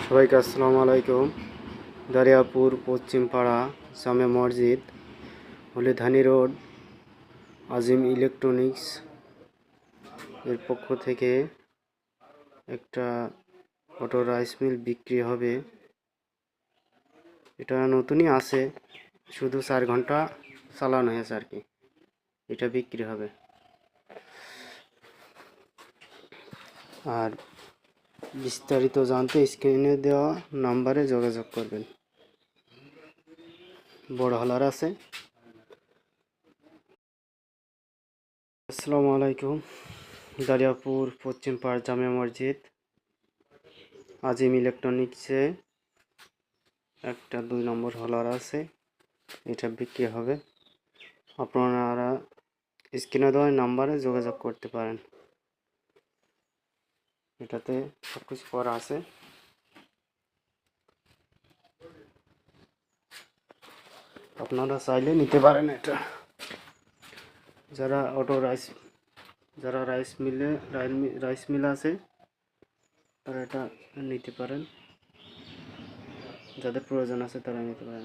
সবাইকে আসসালামু আলাইকুম। দারিয়াপুর পশ্চিম পাড়া জামে মসজিদ, হলিধানি রোড, আজিম ইলেকট্রনিক্স এর পক্ষ থেকে একটা অটো রাইস মিল বিক্রি হবে। এটা নতুনই আছে, শুধু 4 ঘন্টা চালানো হয়েছে আর কি। এটা বিক্রি হবে। আর বিস্তারিত জানতে স্ক্রিনে দেওয়া নাম্বারে যোগাযোগ করবেন। বড় হলার আছে। আসসালামু আলাইকুম। দারিয়াপুর পশ্চিম পাড় জামে মসজিদ, আজিম ইলেকট্রনিক্সে একটা 2 নম্বর হলার আছে। এটা বিক্রি হবে। আপনারা স্ক্রিনে দেওয়া নাম্বারে যোগাযোগ করতে পারেন। এটাতে সব কিছু করা আছে। আপনারা চাইলে নিতে পারেন এটা। যারা রাইস মিল আছে তারা এটা নিতে পারেন। যাদের প্রয়োজন আছে তারা নিতে পারেন।